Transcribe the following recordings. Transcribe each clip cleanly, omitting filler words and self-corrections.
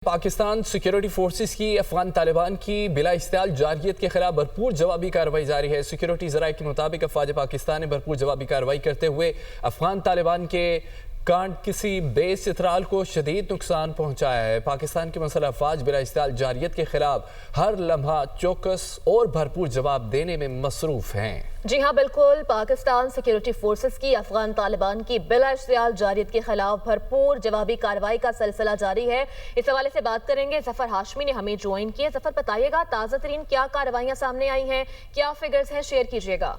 Pakistan security forces की अफगान तालिबान की बिला इस्तेमाल जारहियत के खिलाफ भरपूर जवाबी कार्रवाई जारी है। सिक्योरिटी ज़राए के मुताबिक अफवाज पाकिस्तान ने भरपूर जवाबी कार्रवाई करते हुए अफगान तालिबान के कांड किसी बेस चित्राल को शदीद नुकसान पहुंचाया है। पाकिस्तान की मुसल्लह अफवाज बिला इस्तेमाल जारहियत के खिलाफ हर लम्हा चौकस और भरपूर जवाब देने में मसरूफ हैं। जी हाँ, बिल्कुल। पाकिस्तान सिक्योरिटी फोर्सेस की अफगान तालिबान की बिला इस्तेमाल जारहियत के खिलाफ भरपूर जवाबी कार्रवाई का सिलसिला जारी है। इस हवाले से बात करेंगे, जफर हाशमी ने हमें ज्वाइन किया। जफर, बताइएगा ताज़ा तरीन क्या कार्रवाइयाँ सामने आई हैं, क्या फिगर्स हैं, शेयर कीजिएगा।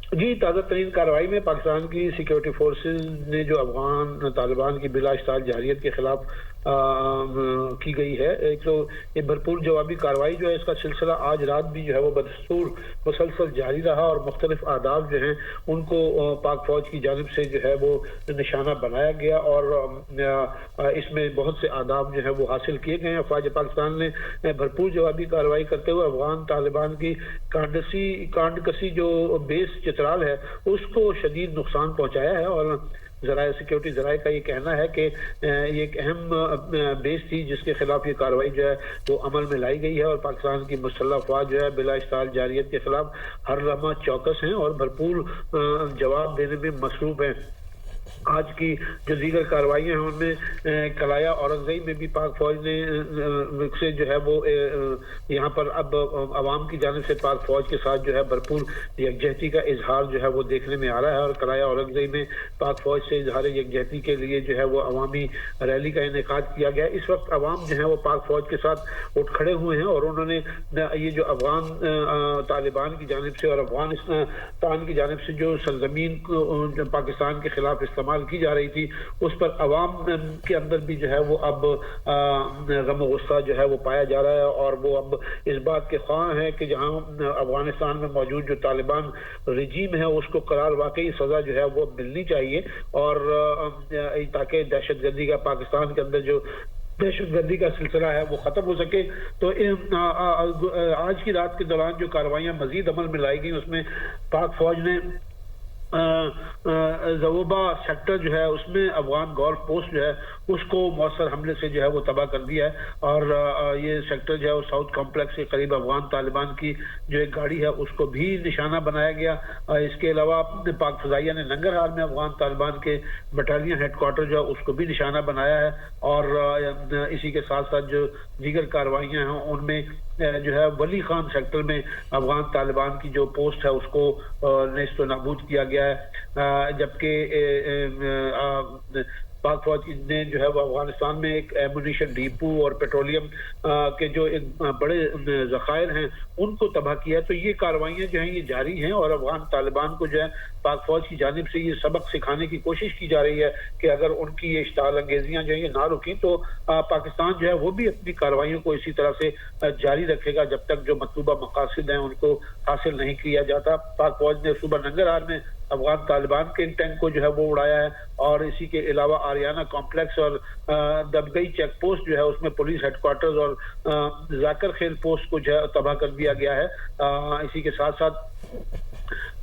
जी, ताज़ा तरीन कार्रवाई में पाकिस्तान की सिक्योरिटी फोर्सेस ने जो अफगान तालिबान की बिला इस्तेमाल जारहियत के खिलाफ की गई है, एक तो ये भरपूर जवाबी कार्रवाई जो है इसका सिलसिला आज रात भी जो है वो बदस्तूर मुसलसल जारी रहा और मुख्तलिफ आदाब जो हैं उनको पाक फौज की जानिब से जो है वो निशाना बनाया गया और इसमें बहुत से आदाब जो है वो हासिल किए गए हैं। अफवाज पाकिस्तान ने भरपूर जवाबी कार्रवाई करते हुए अफगान तालिबान की कांडकसी जो बेस चित्राल है उसको शदीद नुकसान पहुँचाया है और ज़राए सिक्योरिटी ज़राए का ये कहना है कि ये एक अहम बेस थी जिसके खिलाफ ये कार्रवाई जो है वो अमल में लाई गई है और पाकिस्तान की मुसल्लह अफवाज जो है बिला इस्तेमाल जारहियत के खिलाफ हर लम्हा चौकस हैं और भरपूर जवाब देने में मसरूफ हैं। आज की जो दीगर कार्रवाइयाँ हैं उनमें कलाया औरंगज़ई में भी पाक फौज ने से जो है वो यहाँ पर अब अवाम की जानिब से पाक फौज के साथ जो है भरपूर यकजहती का इजहार जो है वो देखने में आ रहा है और कलाया औरंगज़ई में पाक फौज से इजहार यकजहती के लिए जो है वो अवामी रैली का इनेकाद किया गया। इस वक्त अवाम जो है वो पाक फौज के साथ उठ खड़े हुए हैं और उन्होंने ये जो अफगान तालिबान की जानिब से और अफगानिस्तान की जानिब से जो सरजमीन को पाकिस्तान के खिलाफ इस्तेमाल की जा रही थी उस पर अवाम के अंदर भी जो है वो अब गम गुस्सा जो है वो पाया जा रहा है और वो अब इस बात के ख्वाह है कि जहां अफगानिस्तान में मौजूद जो तालिबान रजीम है उसको करार वाकई सजा जो है वो मिलनी चाहिए और ताकि दहशतगर्दी का पाकिस्तान के अंदर जो दहशतगर्दी का सिलसिला है वो ख़त्म हो सके। तो आज की रात के दौरान जो कार्रवाइयाँ मजीद अमल में लाई गई उसमें पाक फौज ने ज़वोबा सेक्टर जो है उसमें अफगान गोल्फ पोस्ट जो है उसको मौसर हमले से जो है वो तबाह कर दिया है और ये सेक्टर जो है वो साउथ कॉम्प्लेक्स के करीब अफगान तालिबान की जो एक गाड़ी है उसको भी निशाना बनाया गया। इसके अलावा पाक फ़ज़ाइया ने नंगरहार में अफगान तालिबान के बटालियन हेडक्वार्टर जो है उसको भी निशाना बनाया है और इसी के साथ साथ जो दीगर कार्रवाइयाँ हैं उनमें जो है वली खान सेक्टर में अफगान तालिबान की जो पोस्ट है उसको नेस्त नाबूद किया गया है, जबकि पाक फौज ने जो है वो अफगानिस्तान में एक एमुनिशन डिपो और पेट्रोलियम के जो एक बड़े ज़खायर हैं उनको तबाह किया। तो ये कार्रवाइयाँ जो हैं ये जारी हैं और अफगान तालिबान को जो है पाक फौज की जानिब से ये सबक सिखाने की कोशिश की जा रही है कि अगर उनकी ये इश्ताल अंगेजियाँ जो है ये ना रुकी तो पाकिस्तान जो है वो भी अपनी कार्रवाइयों को इसी तरह से जारी रखेगा जब तक जो मतलूबा मकासद हैं उनको हासिल नहीं किया जाता। पाक फौज ने सुबह नंगरहार में अफगान तालिबान के टैंक को जो है वो उड़ाया है और इसी के अलावा आरियाना कॉम्प्लेक्स और दबगई चेक पोस्ट जो है उसमें पुलिस हेडक्वार्टर्स और जाकर खेल पोस्ट को जो है तबाह कर दिया गया है। इसी के साथ साथ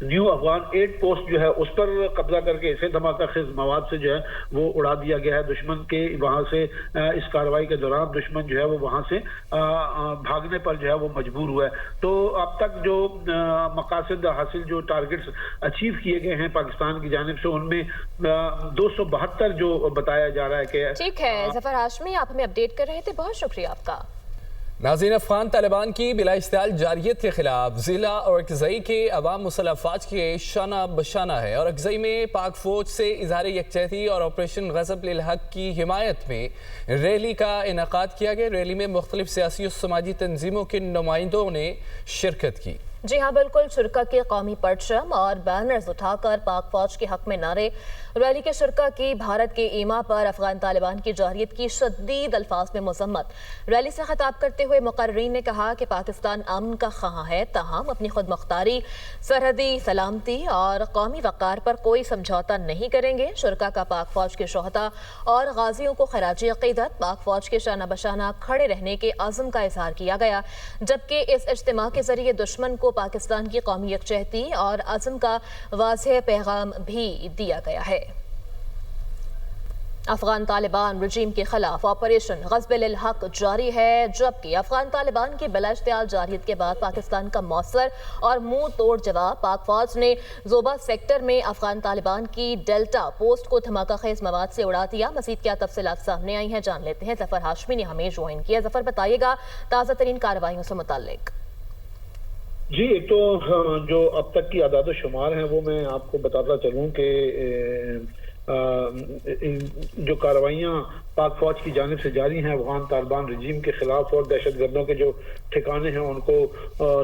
न्यू अफगान एड पोस्ट जो है उस पर कब्जा करके इसे धमाका खेज मवाद से जो है वो uड़ा दिया गया है। दुश्मन के वहां से इस कार्रवाई के दौरान दुश्मन जो है वो वहां से भागने पर जो है वो मजबूर हुआ है। तो अब तक जो मकासद हासिल जो टारगेट्स अचीव किए गए हैं पाकिस्तान की जानिब से उनमें 272 जो बताया जा रहा है कि ठीक है। जफर हाशमी, आप हमें अपडेट कर रहे थे, बहुत शुक्रिया आपका। नाज़रीन, अफगान तालिबान की बिला इस्तेमाल जारहियत के खिलाफ ज़िला और अकज़ई के अवाम मुसल्लह अफ़वाज के शाना बशाना है और अकज़ई में पाक फ़ौज से इज़हार यकजहती और ऑपरेशन ग़ज़ब लिल हक़ की हिमायत में रैली का इनेकाद किया गया। रैली में मुख्तलिफ सियासी और समाजी तंजीमों के नुमाइंदों ने शिरकत की। जी हाँ, बिल्कुल। शुरका के कौमी परचम और बैनर्स उठाकर पाक फौज के हक में नारे। रैली के शुरका की भारत के ईमा पर अफगान तालिबान की जारहियत की शदीद अल्फाज में मजम्मत। रैली से खिताब करते हुए मुकर्रीन ने कहा कि पाकिस्तान अमन का ख़्वाह है, ताहम अपनी खुद मुख्तारी, सरहदी सलामती और कौमी वक़ार पर कोई समझौता नहीं करेंगे। शुरका का पाक फौज के शोहदा और गाजियों को खराज अक़ीदत पाक फौज के शाना बशाना खड़े रहने के अज़्म का इजहार किया गया, जबकि इस इज्तिमा के जरिए दुश्मन को पाकिस्तान की कौमी यकजहती और अज़्म का वाज़ेह पैगाम भी दिया गया है। अफगान तालिबान रजीम के खिलाफ ऑपरेशन ग़ज़्ब-ए हक़ जारी है, जबकि अफगान तालिबान की बिला इश्तियाल जारियत के बाद पाकिस्तान का मौसर और मुंह तोड़ जवाब। पाक फौज ने ज़ोबा सेक्टर में अफगान तालिबान की डेल्टा पोस्ट को धमाका खेज मवाद से उड़ा दिया। मज़ीद क्या तफसीलात सामने आई हैं, जान लेते हैं। ज़फ़र हाशमी ने हमें ज्वाइन किया। ज़फ़र, बताइएगा ताज़ा तरीन कार्रवाइयों से मुताल्लिक। जी, एक तो जो अब तक की आदाद शुमार हैं वो मैं आपको बताता चलूँ कि जो कार्रवाइयाँ पाक फौज की जानिब से जारी हैं अफगान तालिबान रजीम के खिलाफ और दहशत गर्दों के जो ठिकाने हैं उनको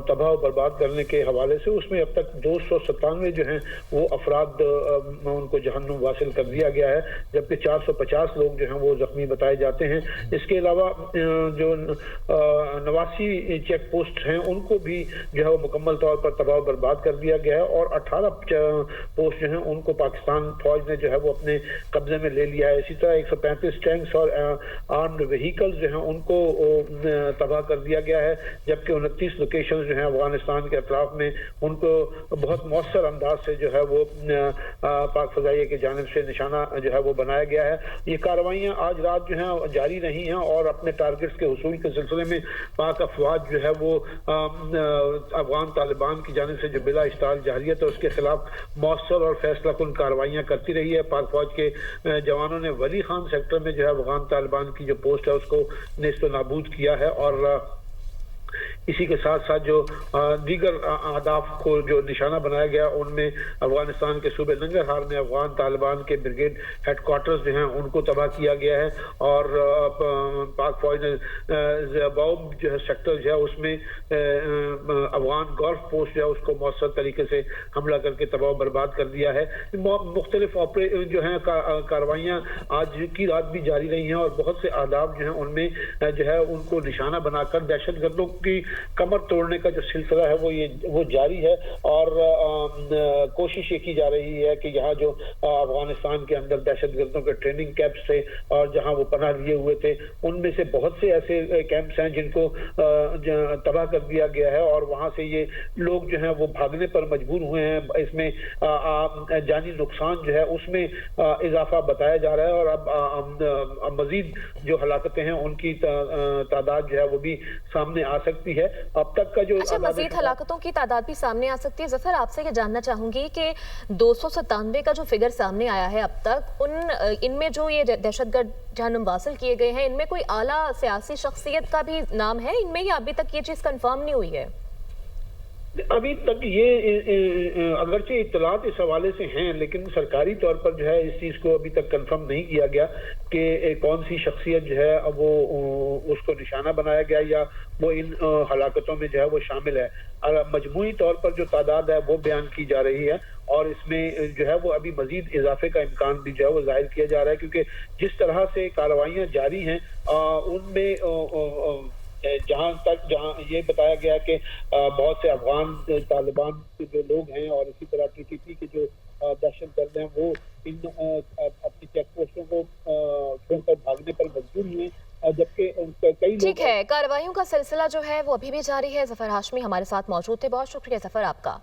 तबाह और बर्बाद करने के हवाले से, उसमें अब तक 297 जो हैं वो अफराद उनको जहन्नुम वासिल कर दिया गया है, जबकि 450 लोग जो हैं वो जख्मी बताए जाते हैं। इसके अलावा जो 89 चेक पोस्ट हैं उनको भी जो है वो मुकम्मल तौर पर तबाह और बर्बाद कर दिया गया है और 18 पोस्ट जो हैं उनको पाकिस्तान फौज ने जो है वो अपने कब्जे में ले लिया है। इसी तरह 135 टैंक्स और आर्म्ड व्हीकल्स जो हैं उनको तबाह कर दिया गया है, जबकि 29 लोकेशन जो हैं अफगानिस्तान के अतराफ में उनको बहुत मौसर अंदाज से जो है वो पाक फजाइया की जानिब से निशाना जो है वो बनाया गया है। ये कार्रवाइयाँ आज रात जो हैं जारी रही हैं और अपने टारगेट्स के हुसूल के सिलसिले में पाक अफवाज जो है वो अफगान तालिबान की जानिब से जो बिला इश्ताल जारियत है उसके खिलाफ मौसर और फैसला कुन कार्रवाइयाँ करती रही है। पाक फौज के जवानों ने वली खान सेक्टर में जो है अफगान तालिबान की जो पोस्ट है उसको नेस्त नाबूद किया है और इसी के साथ साथ जो दीगर अहदाफ को जो निशाना बनाया गया उनमें अफगानिस्तान के सूबे नंगरहार में अफगान तालिबान के ब्रिगेड हेडक्वार्टर्स जो हैं उनको तबाह किया गया है और पाक फौज ने बाउब जो है सेक्टर जो है उसमें अफगान गोल्फ पोस्ट जो है उसको मौसर तरीके से हमला करके तबाह बर्बाद कर दिया है। मुख्तलिफ जो हैं कार्रवाइयाँ आज की रात भी जारी रही हैं और बहुत से अहदाफ जो हैं उनमें जो है उनको निशाना बनाकर दहशत गर्दों की कमर तोड़ने का जो सिलसिला है वो जारी है और कोशिश ये की जा रही है कि यहाँ जो अफगानिस्तान के अंदर दहशत गर्दों के ट्रेनिंग कैंप्स थे और जहाँ वो पनाह लिए हुए थे उनमें से बहुत से ऐसे कैंप्स हैं जिनको तबाह कर दिया गया है और वहाँ से ये लोग जो हैं वो भागने पर मजबूर हुए हैं। इसमें जानी नुकसान जो है उसमें इजाफा बताया जा रहा है और अब मजीद जो हलाकतें हैं उनकी तादाद जो है वो भी सामने आ सकती है। अब तक का जो मजीद हलाकतों की तादाद भी सामने आ सकती है। ज़फ़र, आपसे ये जानना चाहूंगी कि 297 का जो फिगर सामने आया है अब तक, इनमें जो ये दहशतगर्द जहन्नुम वासिल किए गए हैं इनमें कोई आला सियासी शख्सियत का भी नाम है इनमें, या अभी तक ये चीज कंफर्म नहीं हुई है? अभी तक ये अगरचे इत्तलात इस हवाले से हैं लेकिन सरकारी तौर पर जो है इस चीज़ को अभी तक कंफर्म नहीं किया गया कि कौन सी शख्सियत जो है वो उसको निशाना बनाया गया या वो इन हलाकतों में जो है वो शामिल है। मजमूई तौर पर जो तादाद है वो बयान की जा रही है और इसमें जो है वो अभी मजीद इजाफे का इम्कान भी जो है वो जाहिर किया जा रहा है, क्योंकि जिस तरह से कार्रवाइयाँ जारी हैं उनमें जहाँ ये बताया गया कि बहुत से अफगान तालिबान के जो लोग हैं और इसी तरह टीटीपी के जो दहशतगर्द हैं वो इन अपनी चेक पोस्टों को छोड़कर भागने पर मजबूर हुए, जबकि कई ठीक है, कार्रवाइयों का सिलसिला जो है वो अभी भी जारी है। ज़फ़र हाशमी हमारे साथ मौजूद थे, बहुत शुक्रिया ज़फ़र आपका।